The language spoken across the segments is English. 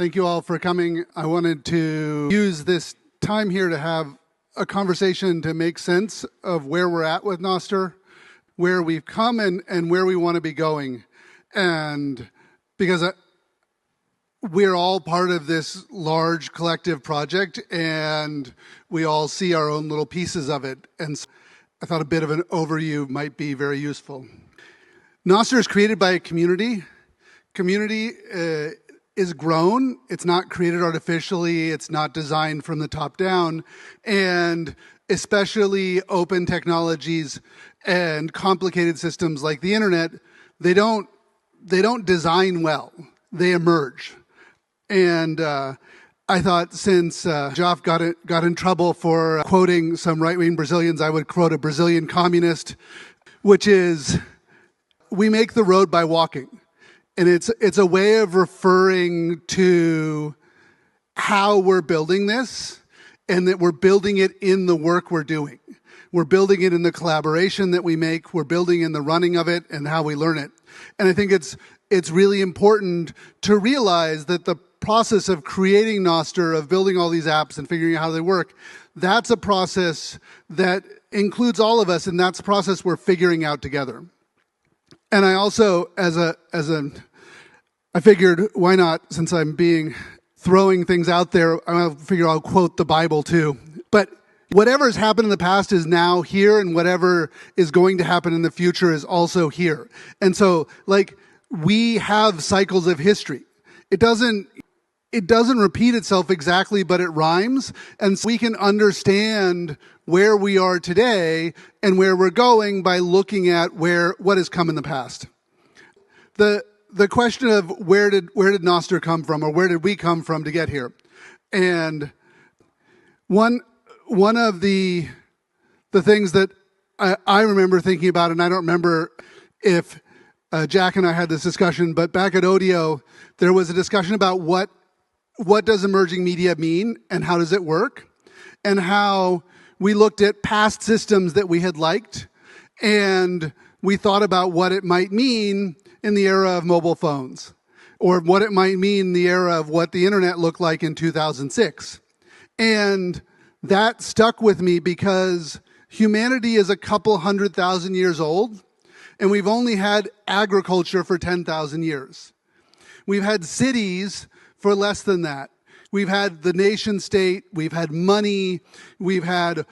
Thank you all for coming. I wanted to use this time here to have a conversation to make sense of where we're at with Nostr, where we've come and where we want to be going. And because we're all part of this large collective project and we all see our own little pieces of it. And so I thought a bit of an overview might be very useful. Nostr is created by a community. Community is grown. It's not created artificially. It's not designed from the top down. And especially open technologies and complicated systems like the internet, they don't design well. They emerge. And I thought since Joff got in trouble for quoting some right-wing Brazilians, I would quote a Brazilian communist, which is, we make the road by walking. And it's a way of referring to how we're building this and that we're building it in the work we're doing. We're building it in the collaboration that we make. We're building in the running of it and how we learn it. And I think it's really important to realize that the process of creating Nostr, of building all these apps and figuring out how they work, that's a process that includes all of us, and that's a process we're figuring out together. And I also, I figured, why not, since I'm throwing things out there, I figure I'll quote the Bible too. But whatever has happened in the past is now here, and whatever is going to happen in the future is also here. And so, we have cycles of history. It doesn't repeat itself exactly, but it rhymes. And so we can understand where we are today and where we're going by looking at what has come in the past. The question of where did Nostr come from, or where did we come from to get here? And one of the things that I remember thinking about, and I don't remember if Jack and I had this discussion, but back at Odeo, there was a discussion about what does emerging media mean and how does it work, and how we looked at past systems that we had liked, and we thought about what it might mean in the era of mobile phones, or what it might mean in the era of what the internet looked like in 2006. And that stuck with me because humanity is a couple 100,000 years old, and we've only had agriculture for 10,000 years. We've had cities for less than that. We've had the nation state, we've had money, we've had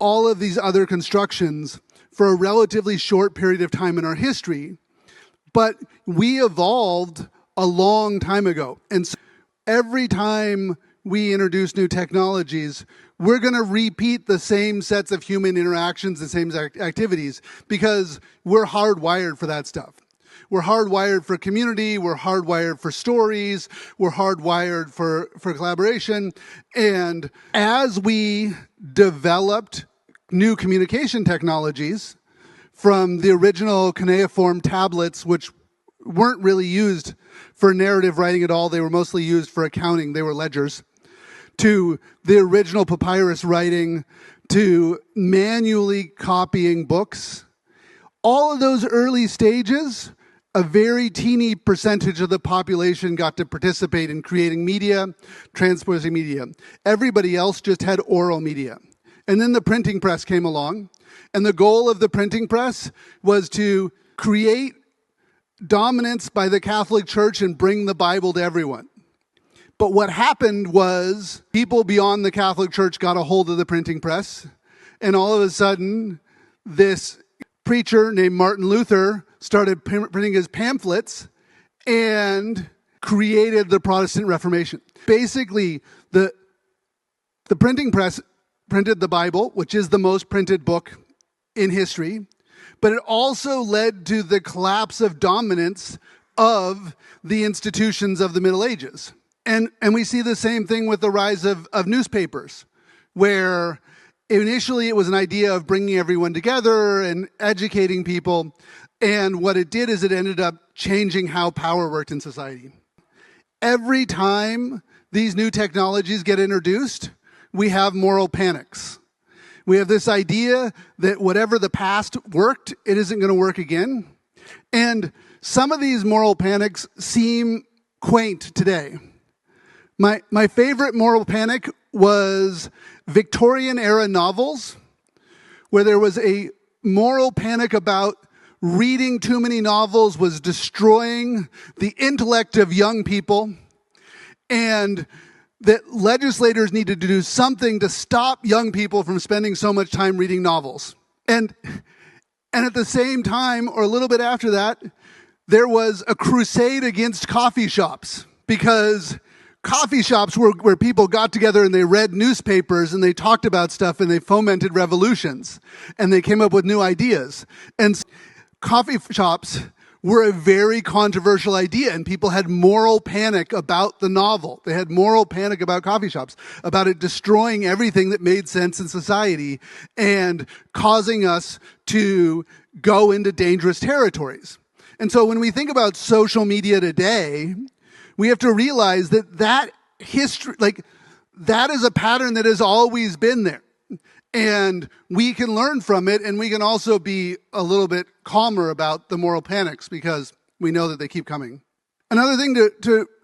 all of these other constructions for a relatively short period of time in our history. But we evolved a long time ago. And so every time we introduce new technologies, we're going to repeat the same sets of human interactions, the same activities, because we're hardwired for that stuff. We're hardwired for community, we're hardwired for stories, we're hardwired for collaboration. And as we developed new communication technologies, from the original cuneiform tablets, which weren't really used for narrative writing at all, they were mostly used for accounting, they were ledgers, to the original papyrus writing, to manually copying books. All of those early stages, a very teeny percentage of the population got to participate in creating media, transposing media. Everybody else just had oral media. And then the printing press came along, and the goal of the printing press was to create dominance by the Catholic Church and bring the Bible to everyone. But what happened was people beyond the Catholic Church got a hold of the printing press, and all of a sudden, this preacher named Martin Luther started printing his pamphlets and created the Protestant Reformation. Basically, the printing press printed the Bible, which is the most printed book in history, but it also led to the collapse of dominance of the institutions of the Middle Ages. And we see the same thing with the rise of newspapers, where initially it was an idea of bringing everyone together and educating people, and what it did is it ended up changing how power worked in society. Every time these new technologies get introduced, we have moral panics. We have this idea that whatever the past worked, it isn't going to work again. And some of these moral panics seem quaint today. My favorite moral panic was Victorian-era novels, where there was a moral panic about reading too many novels was destroying the intellect of young people, and that legislators needed to do something to stop young people from spending so much time reading novels. And at the same time, or a little bit after that, there was a crusade against coffee shops, because coffee shops were where people got together and they read newspapers and they talked about stuff and they fomented revolutions and they came up with new ideas. And coffee shops were a very controversial idea, and people had moral panic about the novel. They had moral panic about coffee shops, about it destroying everything that made sense in society and causing us to go into dangerous territories. And so when we think about social media today, we have to realize that history, that is a pattern that has always been there. And we can learn from it, and we can also be a little bit calmer about the moral panics because we know that they keep coming. Another thing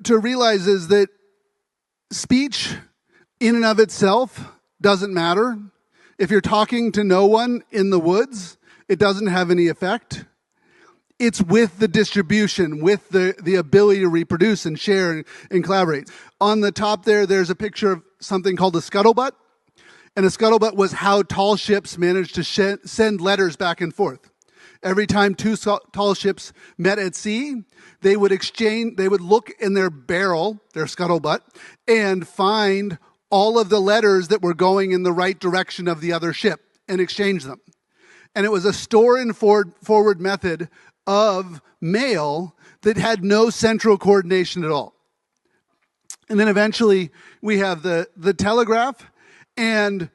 to realize is that speech in and of itself doesn't matter. If you're talking to no one in the woods, it doesn't have any effect. It's with the distribution, with the ability to reproduce and share and collaborate. On the top there's a picture of something called a scuttlebutt. And a scuttlebutt was how tall ships managed to send letters back and forth. Every time two tall ships met at sea, they would look in their barrel, their scuttlebutt, and find all of the letters that were going in the right direction of the other ship and exchange them. And it was a store and forward method of mail that had no central coordination at all. And then eventually we have the telegraph. And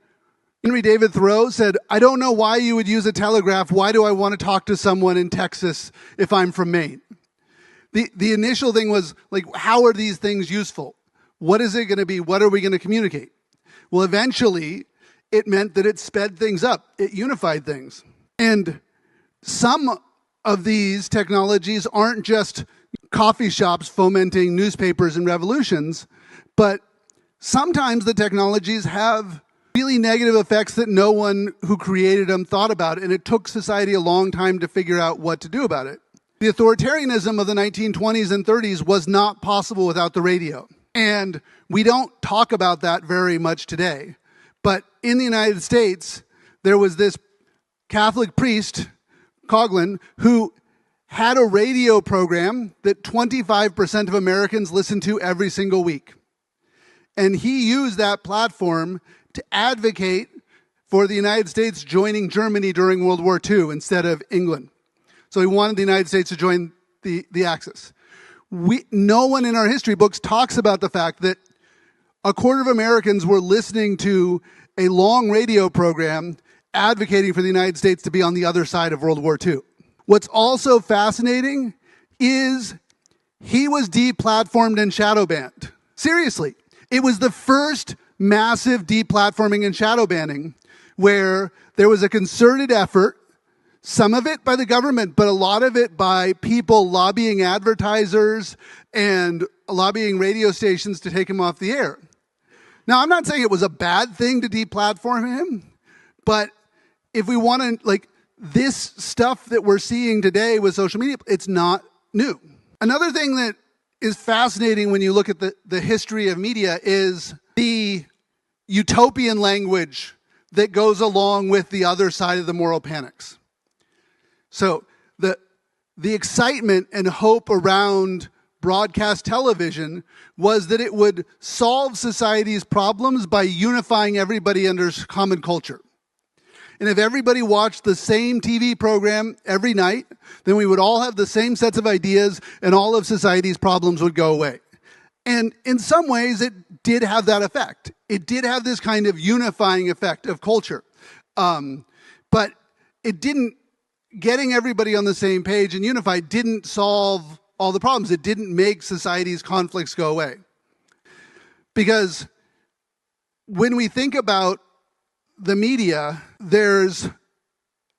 Henry David Thoreau said, I don't know why you would use a telegraph. Why do I want to talk to someone in Texas if I'm from Maine? The initial thing was, how are these things useful? What is it going to be? What are we going to communicate? Well, eventually, it meant that it sped things up. It unified things. And some of these technologies aren't just coffee shops fomenting newspapers and revolutions, but sometimes the technologies have really negative effects that no one who created them thought about, and it took society a long time to figure out what to do about it. The authoritarianism of the 1920s and 30s was not possible without the radio. And we don't talk about that very much today. But in the United States, there was this Catholic priest, Coughlin, who had a radio program that 25% of Americans listened to every single week. And he used that platform to advocate for the United States joining Germany during World War II instead of England. So he wanted the United States to join the Axis. No one in our history books talks about the fact that a quarter of Americans were listening to a long radio program advocating for the United States to be on the other side of World War II. What's also fascinating is he was deplatformed and shadow banned. Seriously. It was the first massive deplatforming and shadow banning where there was a concerted effort, some of it by the government, but a lot of it by people lobbying advertisers and lobbying radio stations to take him off the air. Now, I'm not saying it was a bad thing to deplatform him, but if we want to, this stuff that we're seeing today with social media, it's not new. Another thing that is fascinating when you look at the history of media is the utopian language that goes along with the other side of the moral panics. So the excitement and hope around broadcast television was that it would solve society's problems by unifying everybody under common culture. And if everybody watched the same TV program every night, then we would all have the same sets of ideas and all of society's problems would go away. And in some ways, it did have that effect. It did have this kind of unifying effect of culture. But it didn't, getting everybody on the same page and unified didn't solve all the problems. It didn't make society's conflicts go away. Because when we think about the media, there's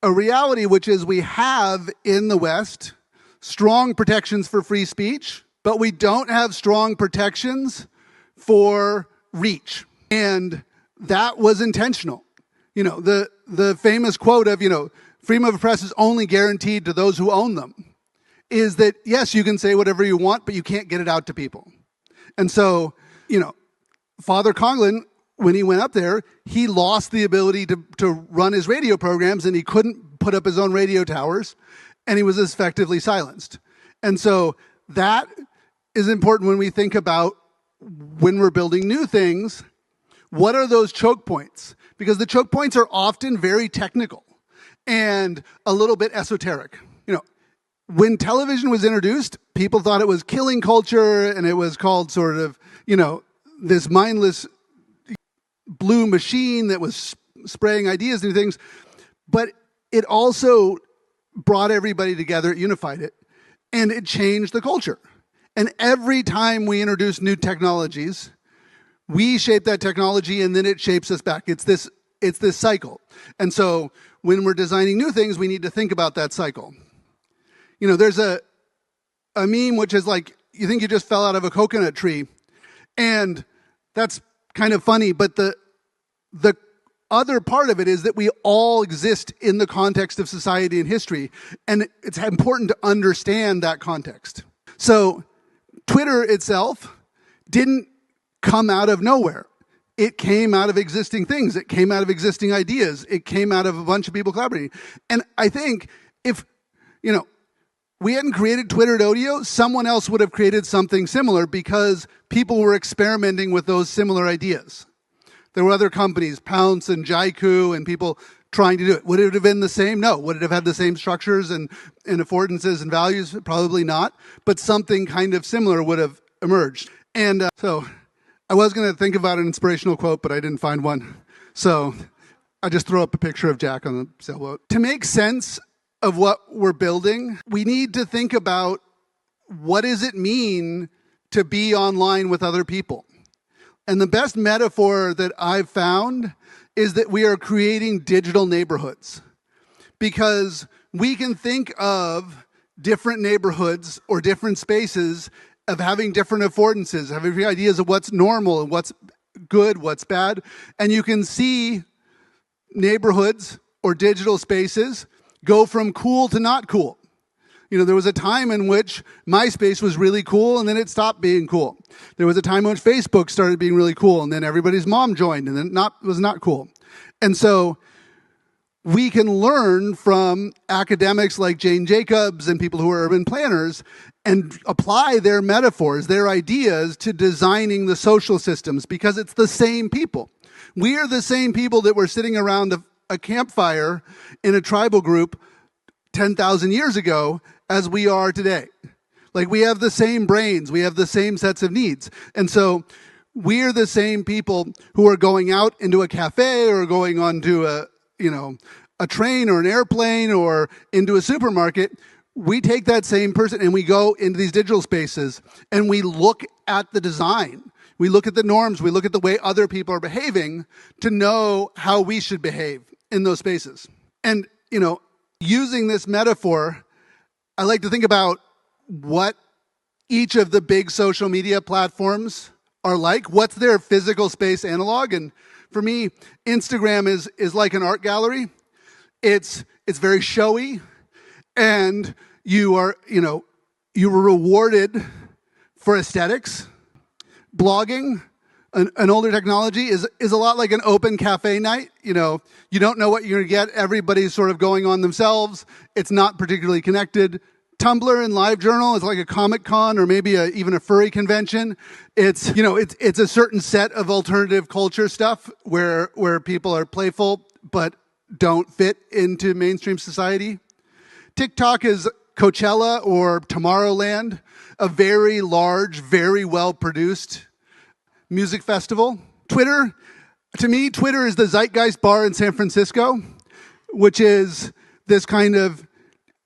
a reality which is we have in the West strong protections for free speech, but we don't have strong protections for reach. And that was intentional. The famous quote of, freedom of the press is only guaranteed to those who own them, is that, yes, you can say whatever you want, but you can't get it out to people. And so, Father Conglin, when he went up there, he lost the ability to run his radio programs, and he couldn't put up his own radio towers, and he was effectively silenced. And so that is important when we think about when we're building new things. What are those choke points? Because the choke points are often very technical and a little bit esoteric. When television was introduced, people thought it was killing culture, and it was called sort of, this mindless blue machine that was spraying ideas and things. But it also brought everybody together, it unified it, and it changed the culture. And every time we introduce new technologies, we shape that technology, and then it shapes us back. It's this cycle. And so when we're designing new things, we need to think about that cycle. There's a meme which is like, you think you just fell out of a coconut tree, and that's kind of funny, but the other part of it is that we all exist in the context of society and history, and it's important to understand that context. So Twitter itself didn't come out of nowhere. It came out of existing things. It came out of existing ideas. It came out of a bunch of people collaborating. And I think if, we hadn't created Twitter Audio, someone else would have created something similar, because people were experimenting with those similar ideas. There were other companies, Pounce and Jaiku, and people trying to do it. Would it have been the same? No. Would it have had the same structures and affordances and values? Probably not. But something kind of similar would have emerged. And so I was going to think about an inspirational quote, but I didn't find one. So I just throw up a picture of Jack on the sailboat. To make sense of what we're building, we need to think about, what does it mean to be online with other people? And the best metaphor that I've found is that we are creating digital neighborhoods, because we can think of different neighborhoods or different spaces of having different affordances, having ideas of what's normal and what's good, what's bad. And you can see neighborhoods or digital spaces go from cool to not cool. There was a time in which MySpace was really cool, and then it stopped being cool. There was a time in which Facebook started being really cool, and then everybody's mom joined, and then was not cool. And so we can learn from academics like Jane Jacobs and people who are urban planners and apply their metaphors, their ideas, to designing the social systems, because it's the same people. We are the same people that were sitting around a campfire in a tribal group 10,000 years ago as we are today. Like, we have the same brains, we have the same sets of needs. And so we're the same people who are going out into a cafe or going onto a train or an airplane or into a supermarket. We take that same person and we go into these digital spaces and we look at the design. We look at the norms. We look at the way other people are behaving to know how we should behave in those spaces. And, using this metaphor, I like to think about what each of the big social media platforms are like. What's their physical space analog? And for me, Instagram is like an art gallery. It's very showy, and you were rewarded for aesthetics. Blogging, an older technology, is a lot like an open cafe night. You don't know what you're going to get. Everybody's sort of going on themselves. It's not particularly connected. Tumblr and LiveJournal is like a Comic-Con or maybe even a furry convention. It's a certain set of alternative culture stuff where people are playful but don't fit into mainstream society. TikTok is Coachella or Tomorrowland, a very large, very well-produced music festival. Twitter, to me, Twitter is the Zeitgeist bar in San Francisco, which is this kind of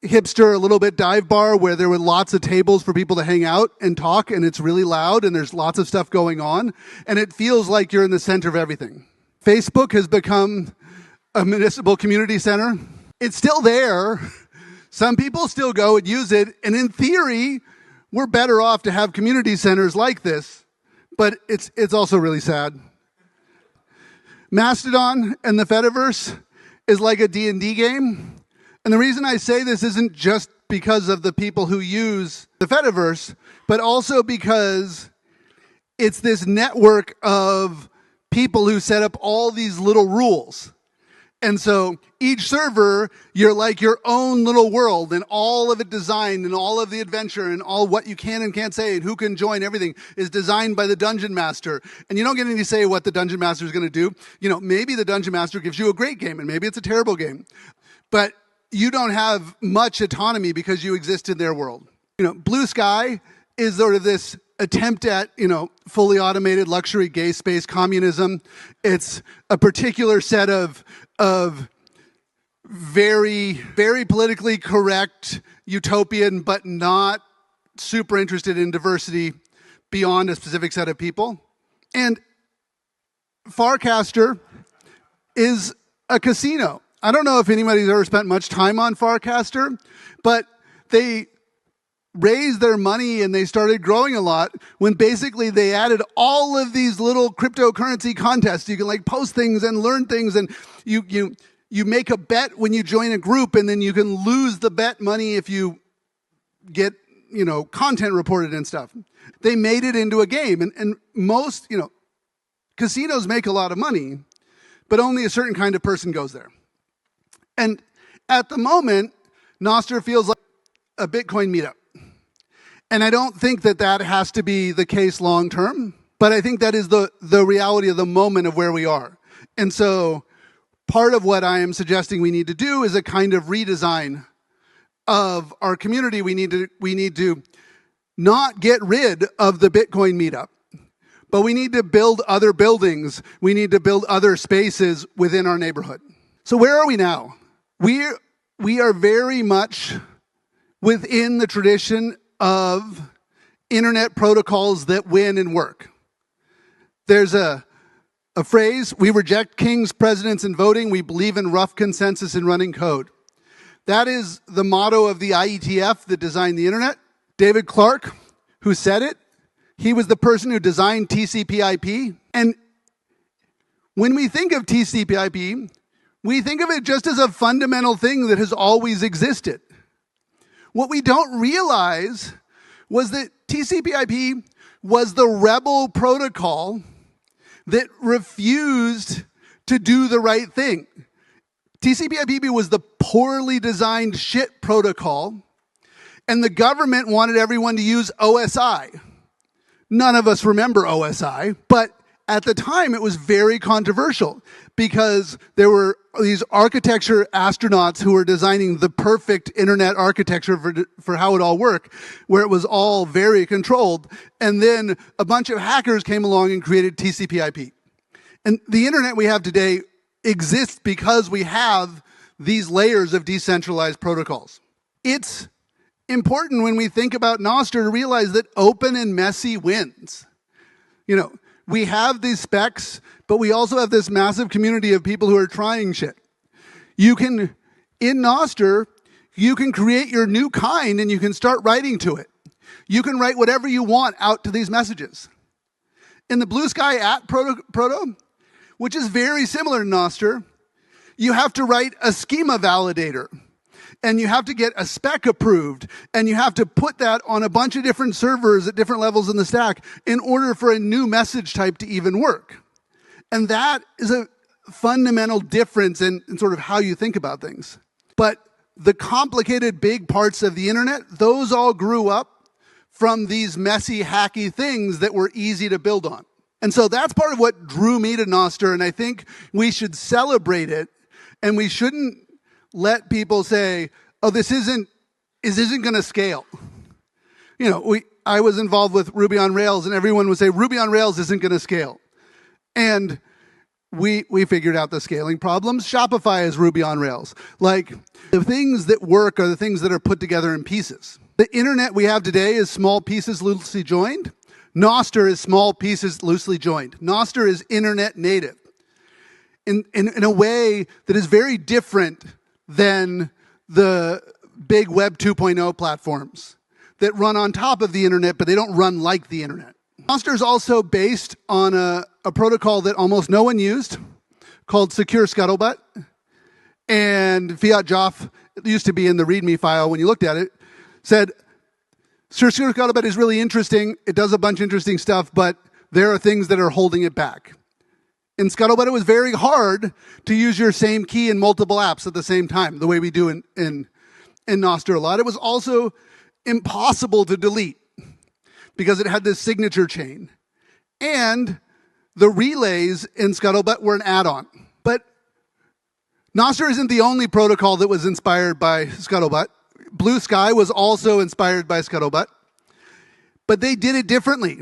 hipster, a little bit dive bar where there were lots of tables for people to hang out and talk, and it's really loud, and there's lots of stuff going on, and it feels like you're in the center of everything. Facebook has become a municipal community center. It's still there. Some people still go and use it, and in theory, we're better off to have community centers like this. but it's also really sad. Mastodon and the Fediverse is like a D&D game. And the reason I say this isn't just because of the people who use the Fediverse, but also because it's this network of people who set up all these little rules. And so each server, you're like your own little world, and all of it designed, and all of the adventure, and all what you can and can't say, and who can join, everything is designed by the dungeon master. And you don't get any say what the dungeon master is going to do. Maybe the dungeon master gives you a great game, and maybe it's a terrible game. But you don't have much autonomy because you exist in their world. Blue Sky is sort of this attempt at, fully automated luxury gay space communism. It's a particular set of very, very politically correct utopian, but not super interested in diversity beyond a specific set of people. And Farcaster is a casino. I don't know if anybody's ever spent much time on Farcaster, but they raised their money and they started growing a lot when basically they added all of these little cryptocurrency contests. You can post things and learn things, and you make a bet when you join a group, and then you can lose the bet money if you get content reported and stuff. They made it into a game, and most casinos make a lot of money, but only a certain kind of person goes there. And at the moment, Nostr feels like a Bitcoin meetup. And I don't think that has to be the case long term, but I think that is the reality of the moment of where we are. And so part of what I am suggesting we need to do is a kind of redesign of our community. We need to not get rid of the Bitcoin meetup, but we need to build other buildings. We need to build other spaces within our neighborhood. So where are we now? We are very much within the tradition of internet protocols that win and work. There's a phrase: we reject kings, presidents, and voting. We believe in rough consensus and running code. That is the motto of the IETF that designed the internet. David Clark, who said it, he was the person who designed TCP/IP. And when we think of TCP/IP, we think of it just as a fundamental thing that has always existed. What we don't realize was that TCP/IP was the rebel protocol that refused to do the right thing. TCP/IP was the poorly designed shit protocol, and the government wanted everyone to use OSI. None of us remember OSI, but at the time it was very controversial because there were these architecture astronauts who were designing the perfect internet architecture for how it all worked, where it was all very controlled. And then a bunch of hackers came along and created TCP/IP. And the internet we have today exists because we have these layers of decentralized protocols. It's important when we think about Nostr to realize that open and messy wins. We have these specs, but we also have this massive community of people who are trying shit. In Nostr, you can create your new kind and you can start writing to it. You can write whatever you want out to these messages. In the Blue Sky at proto, which is very similar to Nostr, you have to write a schema validator. And you have to get a spec approved, and you have to put that on a bunch of different servers at different levels in the stack in order for a new message type to even work. And that is a fundamental difference in sort of how you think about things. But the complicated big parts of the internet, those all grew up from these messy, hacky things that were easy to build on. And so that's part of what drew me to Nostr, and I think we should celebrate it, and we shouldn't let people say, oh, this isn't going to scale. I was involved with Ruby on Rails, and everyone would say, Ruby on Rails isn't going to scale. And we figured out the scaling problems. Shopify is Ruby on Rails. The things that work are the things that are put together in pieces. The internet we have today is small pieces loosely joined. Nostr is small pieces loosely joined. Nostr is internet native in a way that is very different than the big Web 2.0 platforms that run on top of the internet, but they don't run like the internet. Nostr is also based on a protocol that almost no one used called Secure Scuttlebutt. And Fiat Joff, it used to be in the README file when you looked at it, said, Secure Scuttlebutt is really interesting. It does a bunch of interesting stuff, but there are things that are holding it back. In Scuttlebutt, it was very hard to use your same key in multiple apps at the same time, the way we do in Nostr a lot. It was also impossible to delete because it had this signature chain. And the relays in Scuttlebutt were an add-on. But Nostr isn't the only protocol that was inspired by Scuttlebutt. Blue Sky was also inspired by Scuttlebutt. But they did it differently.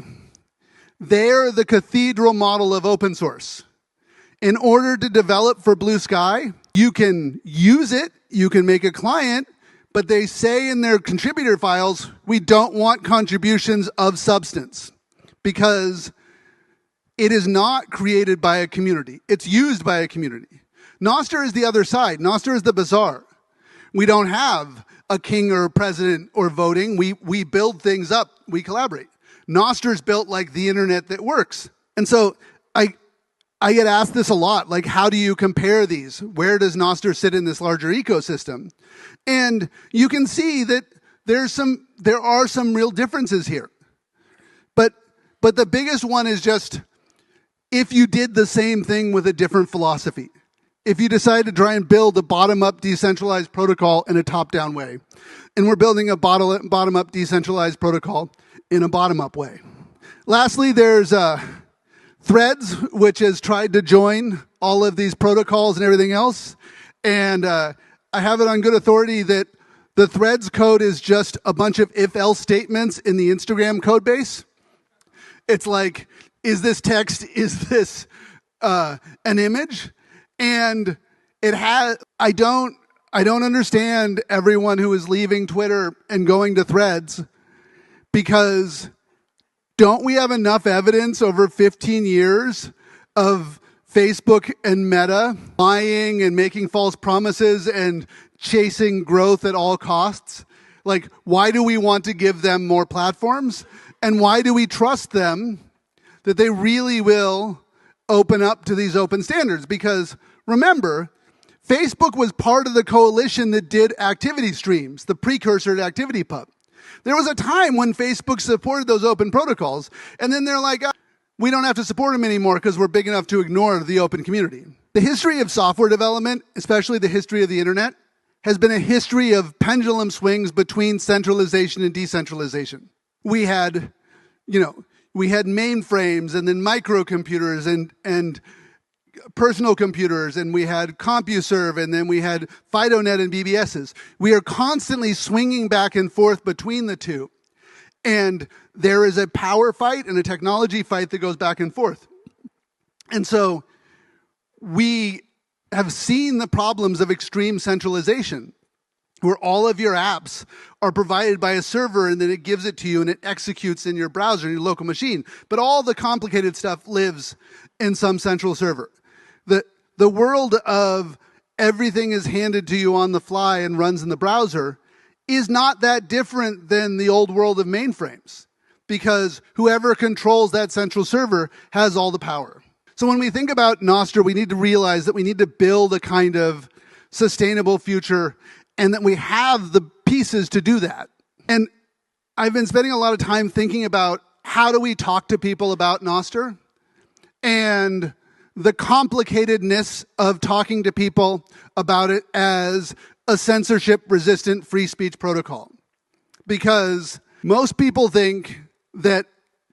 They're the cathedral model of open source. In order to develop for Blue Sky, you can use it, you can make a client, but they say in their contributor files, we don't want contributions of substance because it is not created by a community. It's used by a community. Nostr is the other side. Nostr is the bazaar. We don't have a king or a president or voting. We build things up. We collaborate. Nostr is built like the internet that works. And so I get asked this a lot, like, how do you compare these? Where does Nostr sit in this larger ecosystem? And you can see that there are some real differences here. But the biggest one is just if you did the same thing with a different philosophy. If you decide to try and build a bottom-up decentralized protocol in a top-down way, and we're building a bottom-up decentralized protocol in a bottom-up way. Lastly, there's Threads, which has tried to join all of these protocols and everything else. And I have it on good authority that the Threads code is just a bunch of if-else statements in the Instagram code base. It's like, is this text, is this an image? And it has, I don't understand everyone who is leaving Twitter and going to Threads because don't we have enough evidence over 15 years of Facebook and Meta lying and making false promises and chasing growth at all costs? Like, why do we want to give them more platforms? And why do we trust them that they really will open up to these open standards? Because remember, Facebook was part of the coalition that did activity streams, the precursor to ActivityPub. There was a time when Facebook supported those open protocols, and then they're like, we don't have to support them anymore because we're big enough to ignore the open community. The history of software development, especially the history of the internet, has been a history of pendulum swings between centralization and decentralization. We had mainframes and then microcomputers and personal computers, and we had CompuServe, and then we had FidoNet and BBSs. We are constantly swinging back and forth between the two. And there is a power fight and a technology fight that goes back and forth. And so we have seen the problems of extreme centralization, where all of your apps are provided by a server and then it gives it to you and it executes in your browser, your local machine. But all the complicated stuff lives in some central server. The world of everything is handed to you on the fly and runs in the browser is not that different than the old world of mainframes, because whoever controls that central server has all the power. So when we think about Nostr, we need to realize that we need to build a kind of sustainable future and that we have the pieces to do that. And I've been spending a lot of time thinking about how do we talk to people about Nostr and the complicatedness of talking to people about it as a censorship-resistant free speech protocol. Because most people think that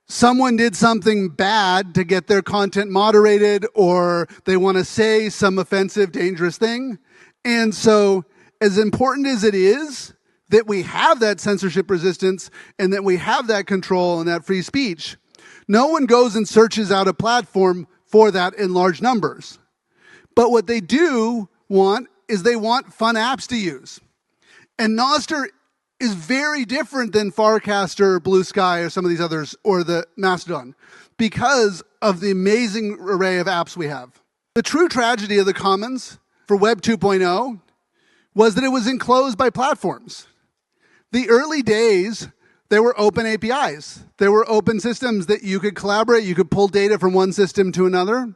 someone did something bad to get their content moderated, or they want to say some offensive, dangerous thing. And so, as important as it is that we have that censorship resistance and that we have that control and that free speech, no one goes and searches out a platform for that in large numbers. But what they do want is they want fun apps to use. And Nostr is very different than Farcaster or Blue Sky or some of these others, or the Mastodon, because of the amazing array of apps we have. The true tragedy of the Commons for Web 2.0 was that it was enclosed by platforms. The early days, There were open APIs. There were open systems that you could collaborate. You could pull data from one system to another.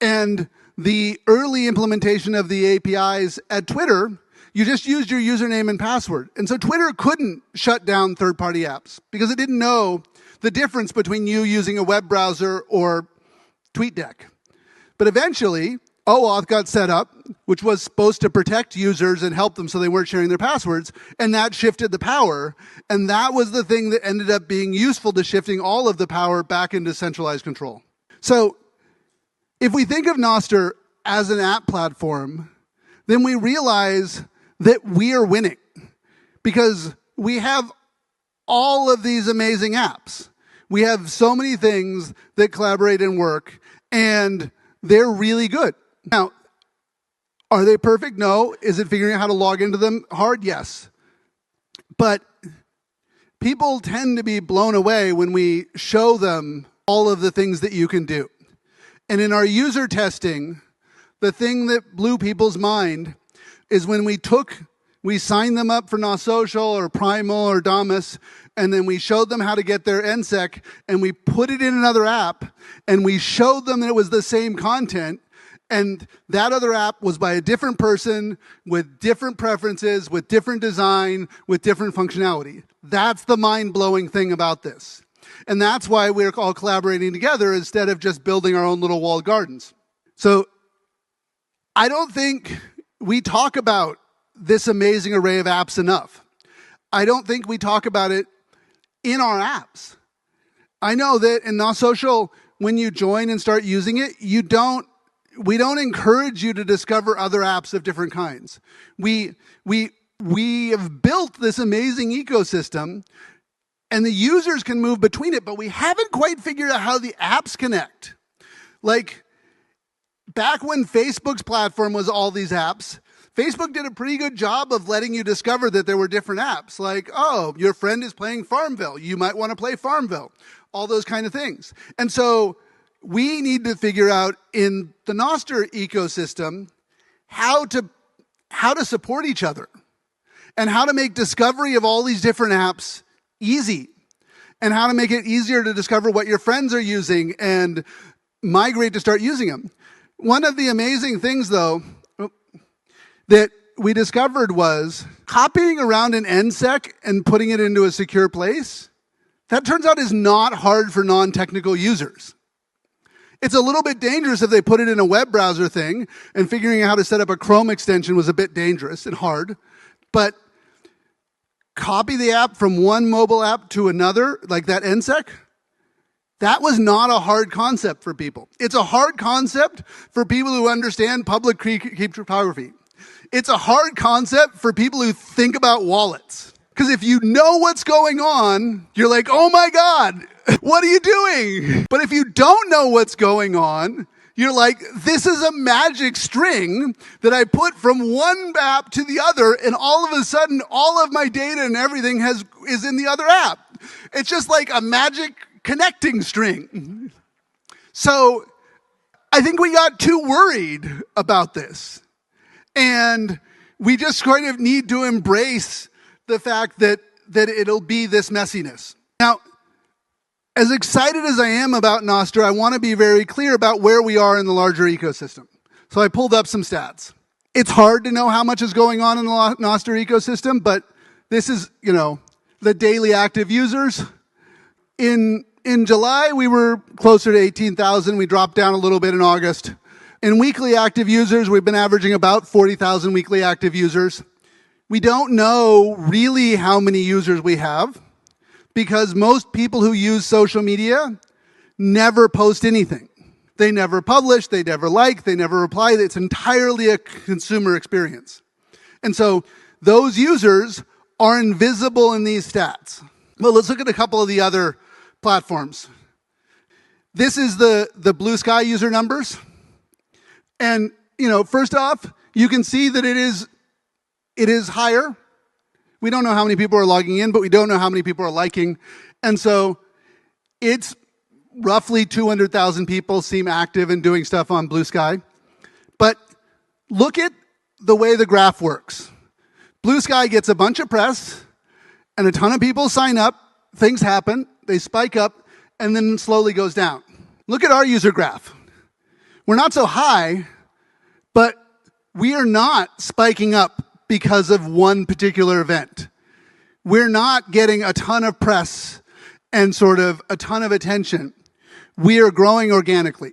And the early implementation of the APIs at Twitter, you just used your username and password. And so Twitter couldn't shut down third-party apps because it didn't know the difference between you using a web browser or TweetDeck. But eventually, OAuth got set up, which was supposed to protect users and help them so they weren't sharing their passwords, and that shifted the power. And that was the thing that ended up being useful to shifting all of the power back into centralized control. So if we think of Nostr as an app platform, then we realize that we are winning because we have all of these amazing apps. We have so many things that collaborate and work, and they're really good. Now, are they perfect? No. Is it figuring out how to log into them hard? Yes. But people tend to be blown away when we show them all of the things that you can do. And in our user testing, the thing that blew people's mind is when we signed them up for Nosocial or Primal or Damus, and then we showed them how to get their NSEC, and we put it in another app, and we showed them that it was the same content, and that other app was by a different person with different preferences, with different design, with different functionality. That's the mind-blowing thing about this. And that's why we're all collaborating together instead of just building our own little walled gardens. So I don't think we talk about this amazing array of apps enough. I don't think we talk about it in our apps. I know that in Nosocial, when you join and start using it, we don't encourage you to discover other apps of different kinds. We have built this amazing ecosystem, and the users can move between it, but we haven't quite figured out how the apps connect. Like, back when Facebook's platform was all these apps, Facebook did a pretty good job of letting you discover that there were different apps. Like, oh, your friend is playing Farmville. You might want to play Farmville. All those kind of things. And so we need to figure out in the Nostr ecosystem how to support each other and how to make discovery of all these different apps easy and how to make it easier to discover what your friends are using and migrate to start using them. One of the amazing things, though, that we discovered was copying around an NSEC and putting it into a secure place. That turns out is not hard for non-technical users. It's a little bit dangerous if they put it in a web browser thing, and figuring out how to set up a Chrome extension was a bit dangerous and hard. But copy the app from one mobile app to another, like that NSEC, that was not a hard concept for people. It's a hard concept for people who understand public key cryptography. It's a hard concept for people who think about wallets. Because if you know what's going on, you're like, oh my God, what are you doing? But if you don't know what's going on, you're like, this is a magic string that I put from one app to the other, and all of a sudden, all of my data and everything is in the other app. It's just like a magic connecting string. So I think we got too worried about this. And we just kind of need to embrace the fact that it'll be this messiness. Now, as excited as I am about Nostr, I want to be very clear about where we are in the larger ecosystem. So I pulled up some stats. It's hard to know how much is going on in the Nostr ecosystem, but this is, the daily active users. In July, we were closer to 18,000. We dropped down a little bit in August. In weekly active users, we've been averaging about 40,000 weekly active users. We don't know really how many users we have because most people who use social media never post anything. They never publish, they never like, they never reply. It's entirely a consumer experience. And so those users are invisible in these stats. Well, let's look at a couple of the other platforms. This is the Blue Sky user numbers. And, first off, you can see that it is higher. We don't know how many people are logging in, but we don't know how many people are liking. And so it's roughly 200,000 people seem active and doing stuff on Blue Sky. But look at the way the graph works. Blue Sky gets a bunch of press, and a ton of people sign up, things happen, they spike up, and then slowly goes down. Look at our user graph. We're not so high, but we are not spiking up because of one particular event. We're not getting a ton of press and sort of a ton of attention. We are growing organically.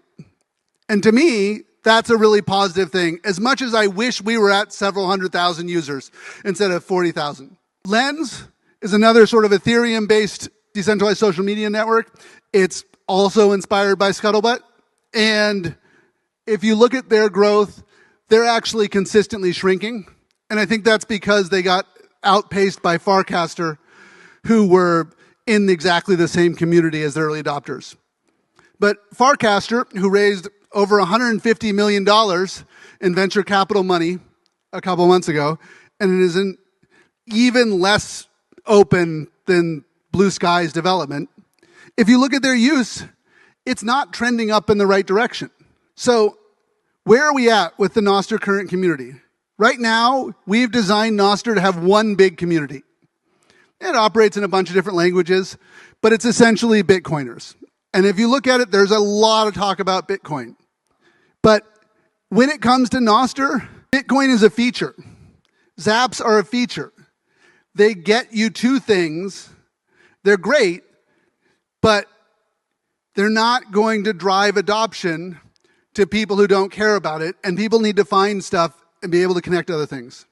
And to me, that's a really positive thing, as much as I wish we were at several 100,000 users instead of 40,000. Lens is another sort of Ethereum-based decentralized social media network. It's also inspired by Scuttlebutt. And if you look at their growth, they're actually consistently shrinking. And I think that's because they got outpaced by Farcaster, who were in exactly the same community as the early adopters. But Farcaster, who raised over $150 million in venture capital money a couple months ago, and it is even less open than Blue Sky's development. If you look at their use, it's not trending up in the right direction. So where are we at with the Nostr current community? Right now, we've designed Nostr to have one big community. It operates in a bunch of different languages, but it's essentially Bitcoiners. And if you look at it, there's a lot of talk about Bitcoin. But when it comes to Nostr, Bitcoin is a feature. Zaps are a feature. They get you two things. They're great, but they're not going to drive adoption to people who don't care about it, and people need to find stuff and be able to connect to other things.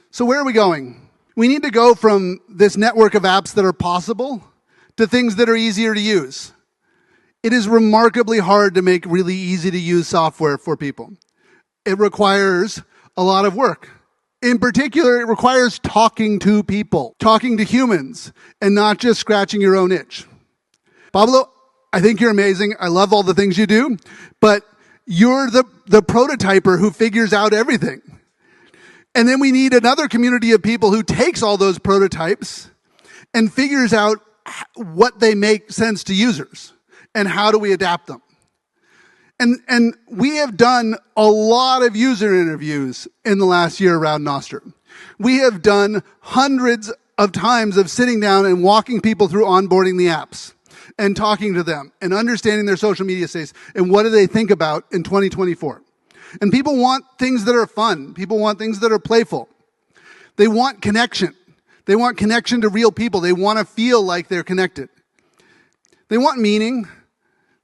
So where are we going? We need to go from this network of apps that are possible to things that are easier to use. It is remarkably hard to make really easy to use software for people. It requires a lot of work. In particular, it requires talking to people, talking to humans, and not just scratching your own itch. Pablo, I think you're amazing. I love all the things you do, but you're the prototyper who figures out everything. And then we need another community of people who takes all those prototypes and figures out what they make sense to users and how do we adapt them. And we have done a lot of user interviews in the last year around Nostr. We have done hundreds of times of sitting down and walking people through onboarding the apps and talking to them and understanding their social media states and what do they think about in 2024. And people want things that are fun. People want things that are playful. They want connection. They want connection to real people. They want to feel like they're connected. They want meaning.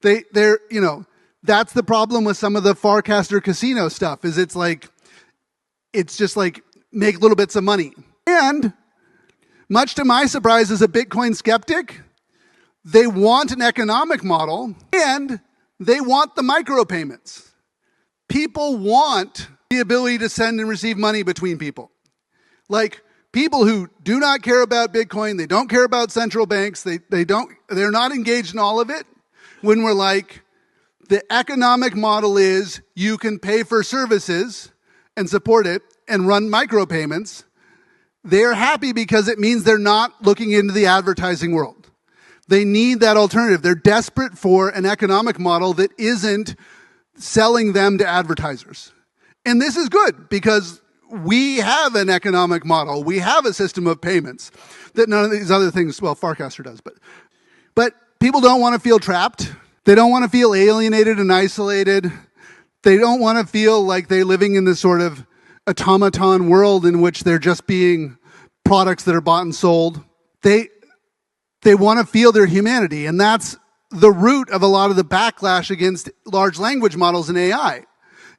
They're, you know, that's the problem with some of the Farcaster casino stuff is it's just like make little bits of money. And much to my surprise as a Bitcoin skeptic, they want an economic model and they want the micropayments. People want the ability to send and receive money between people. Like people who do not care about Bitcoin, they don't care about central banks, they're not engaged in all of it. When we're like, the economic model is you can pay for services and support it and run micropayments, they're happy because it means they're not looking into the advertising world. They need that alternative. They're desperate for an economic model that isn't selling them to advertisers. And this is good because we have an economic model. We have a system of payments that none of these other things, well, Farcaster does, but people don't want to feel trapped. They don't want to feel alienated and isolated. They don't want to feel like they're living in this sort of automaton world in which they're just being products that are bought and sold. They want to feel their humanity, and that's the root of a lot of the backlash against large language models and AI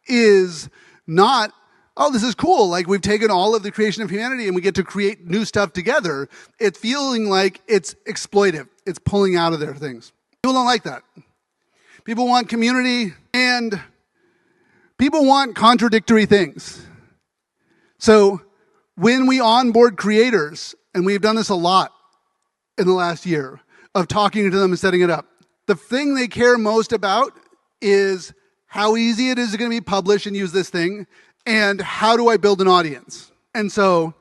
is not, oh, this is cool. Like we've taken all of the creation of humanity and we get to create new stuff together. It's feeling like it's exploitive. It's pulling out of their things. People don't like that. People want community and people want contradictory things. So when we onboard creators, and we've done this a lot in the last year of talking to them and setting it up, the thing they care most about is how easy it is to be published and use this thing, and how do I build an audience? And so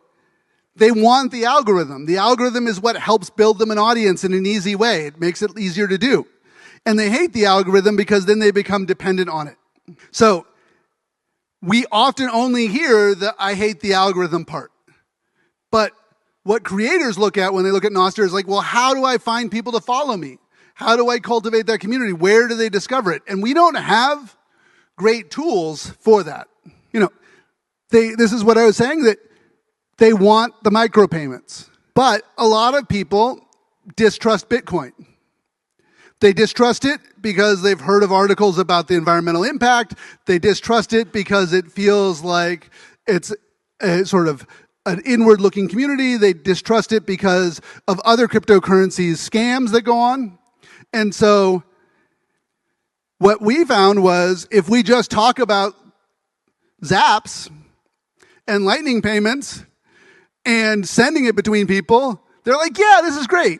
they want the algorithm. The algorithm is what helps build them an audience in an easy way. It makes it easier to do. And they hate the algorithm because then they become dependent on it. So we often only hear the I hate the algorithm part. But what creators look at when they look at Nostr is like, well, how do I find people to follow me? How do I cultivate that community? Where do they discover it? And we don't have great tools for that. This is what I was saying, that they want the micropayments. But a lot of people distrust Bitcoin. They distrust it because they've heard of articles about the environmental impact. They distrust it because it feels like it's a sort of an inward-looking community. They distrust it because of other cryptocurrencies scams that go on. And so what we found was if we just talk about zaps and lightning payments and sending it between people, they're like, yeah, this is great.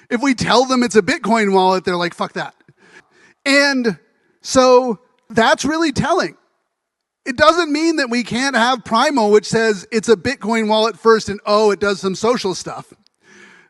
If we tell them it's a Bitcoin wallet, they're like, fuck that. And so that's really telling. It doesn't mean that we can't have Primal, which says it's a Bitcoin wallet first and, it does some social stuff,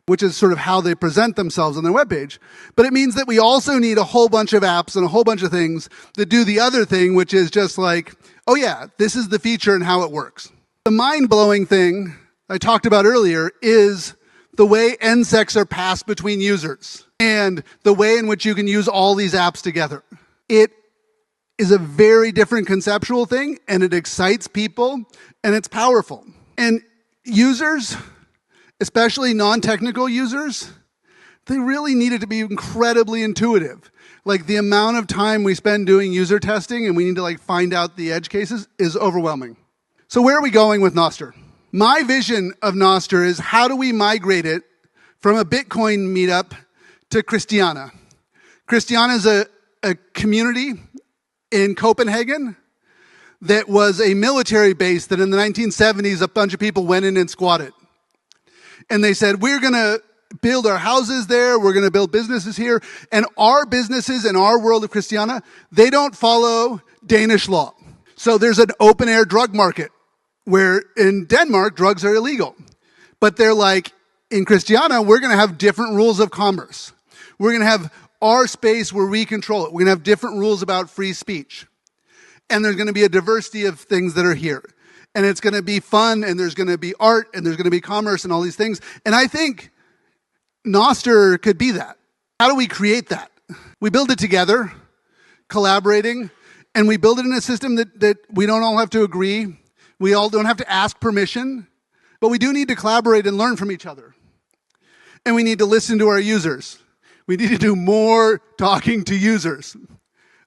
which is sort of how they present themselves on their webpage. But it means that we also need a whole bunch of apps and a whole bunch of things that do the other thing, which is just like, oh yeah, this is the feature and how it works. The mind-blowing thing I talked about earlier is the way NSECs are passed between users and the way in which you can use all these apps together. It is a very different conceptual thing, and it excites people, and it's powerful. And users, especially non-technical users, they really need it to be incredibly intuitive. Like the amount of time we spend doing user testing and we need to find out the edge cases is overwhelming. So where are we going with Nostr? My vision of Nostr is how do we migrate it from a Bitcoin meetup to Christiana? Christiana is a community in Copenhagen that was a military base that in the 1970s a bunch of people went in and squatted. And they said, we're going to build our houses there, we're going to build businesses here, and our businesses in our world of Christiana, they don't follow Danish law. So there's an open-air drug market where in Denmark, drugs are illegal. But they're like, in Christiana, we're going to have different rules of commerce. We're going to have our space where we control it. We're going to have different rules about free speech. And there's going to be a diversity of things that are here. And it's going to be fun, and there's going to be art, and there's going to be commerce and all these things. And I think Nostr could be that. How do we create that? We build it together, collaborating, and we build it in a system that we don't all have to agree. We all don't have to ask permission, but we do need to collaborate and learn from each other. And we need to listen to our users. We need to do more talking to users.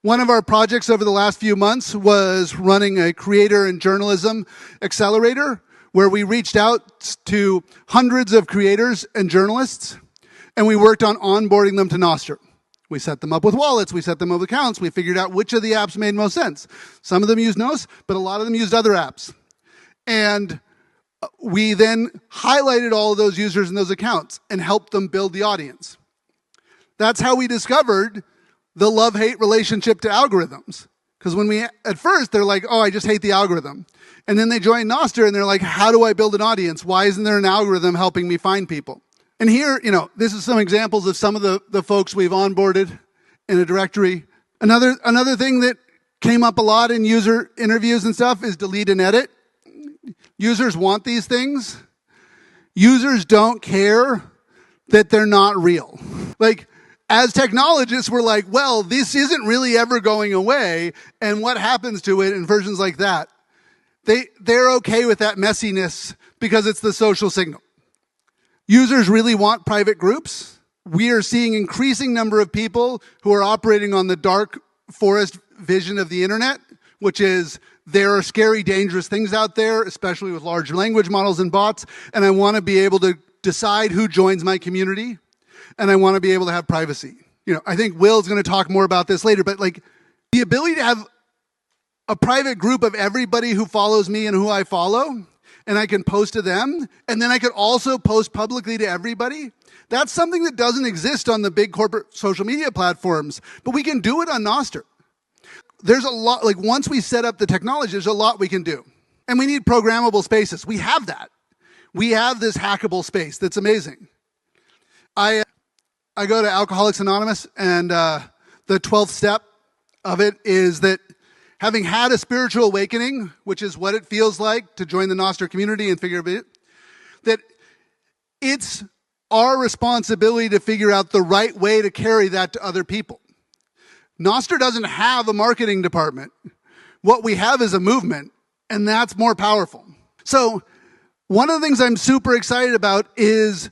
One of our projects over the last few months was running a creator and journalism accelerator where we reached out to hundreds of creators and journalists, and we worked on onboarding them to Nostr. We set them up with wallets, we set them up with accounts, we figured out which of the apps made most sense. Some of them used Nostr, but a lot of them used other apps. And we then highlighted all of those users and those accounts and helped them build the audience. That's how we discovered the love-hate relationship to algorithms. Because at first, they're like, I just hate the algorithm. And then they join Nostr and they're like, how do I build an audience? Why isn't there an algorithm helping me find people? And here, this is some examples of some of the folks we've onboarded in a directory. Another thing that came up a lot in user interviews and stuff is delete and edit. Users want these things. Users don't care that they're not real. As technologists, we're like, well, this isn't really ever going away, and what happens to it in versions like that? They're okay with that messiness because it's the social signal. Users really want private groups. We are seeing increasing number of people who are operating on the dark forest vision of the internet, which is there are scary, dangerous things out there, especially with large language models and bots, and I want to be able to decide who joins my community. And I want to be able to have privacy. I think Will's going to talk more about this later, but the ability to have a private group of everybody who follows me and who I follow, and I can post to them, and then I could also post publicly to everybody, that's something that doesn't exist on the big corporate social media platforms, but we can do it on Nostr. There's a lot, once we set up the technology, there's a lot we can do. And we need programmable spaces. We have that. We have this hackable space that's amazing. I go to Alcoholics Anonymous, and the 12th step of it is that having had a spiritual awakening, which is what it feels like to join the Nostr community and figure out that it's our responsibility to figure out the right way to carry that to other people. Nostr doesn't have a marketing department. What we have is a movement, and that's more powerful. So one of the things I'm super excited about is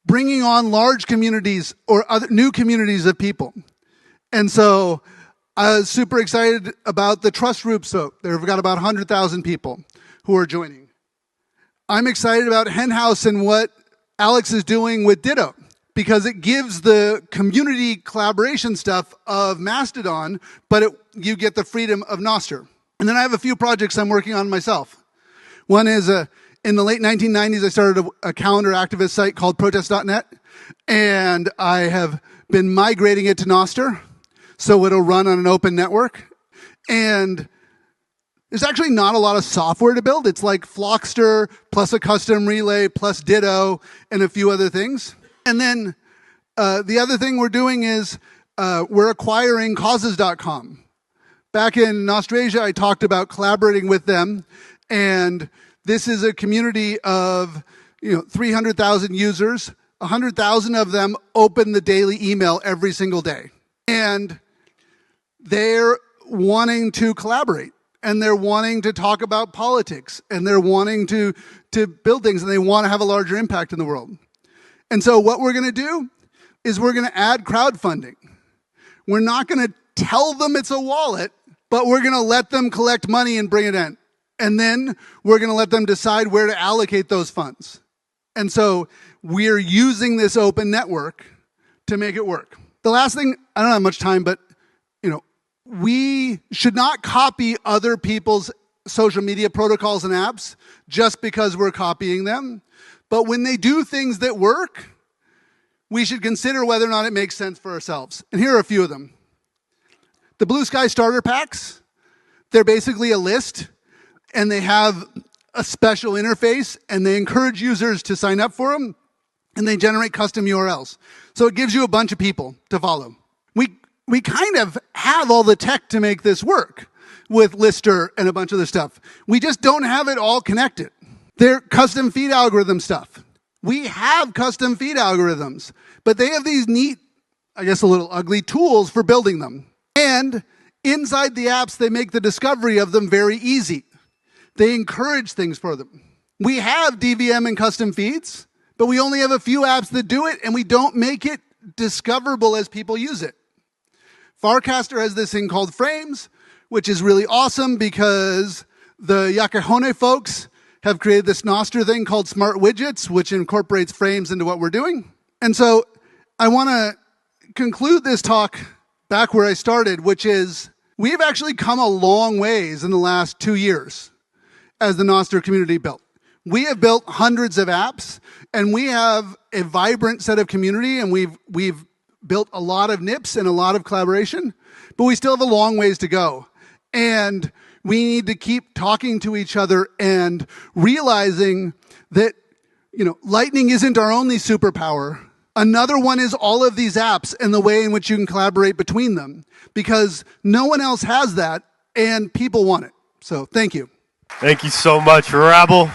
bringing on large communities or other new communities of people. And so I was super excited about the trust group. So they've got about 100,000 people who are joining. I'm excited about Henhouse and what Alex is doing with Ditto, because it gives the community collaboration stuff of Mastodon, but you get the freedom of Nostr. And then I have a few projects I'm working on myself. One is in the late 1990s, I started a calendar activist site called protest.net, and I have been migrating it to Nostr, so it'll run on an open network. And there's actually not a lot of software to build. It's like Flockster plus a custom relay plus Ditto and a few other things. And then the other thing we're doing is we're acquiring causes.com. Back in Australia, I talked about collaborating with them, and this is a community of 300,000 users. 100,000 of them open the daily email every single day. And they're wanting to collaborate, and they're wanting to talk about politics, and they're wanting to build things, and they want to have a larger impact in the world. And so what we're going to do is we're going to add crowdfunding. We're not going to tell them it's a wallet, but we're going to let them collect money and bring it in. And then we're going to let them decide where to allocate those funds. And so we're using this open network to make it work. The last thing, I don't have much time, but we should not copy other people's social media protocols and apps just because we're copying them. But when they do things that work, we should consider whether or not it makes sense for ourselves. And here are a few of them. The Blue Sky starter packs, they're basically a list, and they have a special interface, and they encourage users to sign up for them, and they generate custom URLs. So it gives you a bunch of people to follow. We kind of have all the tech to make this work with Lister and a bunch of other stuff. We just don't have it all connected. They're custom feed algorithm stuff. We have custom feed algorithms, but they have these neat, I guess a little ugly, tools for building them. And inside the apps, they make the discovery of them very easy. They encourage things for them. We have DVM and custom feeds, but we only have a few apps that do it, and we don't make it discoverable as people use it. Farcaster has this thing called Frames, which is really awesome because the Yakahone folks have created this Nostr thing called Smart Widgets, which incorporates frames into what we're doing. And so I want to conclude this talk back where I started, which is we've actually come a long ways in the last 2 years as the Nostr community built. We have built hundreds of apps, and we have a vibrant set of community, and we've built a lot of NIPs and a lot of collaboration, but we still have a long ways to go. And we need to keep talking to each other and realizing that, Lightning isn't our only superpower. Another one is all of these apps and the way in which you can collaborate between them, because no one else has that and people want it. So thank you. Thank you so much, Rabble.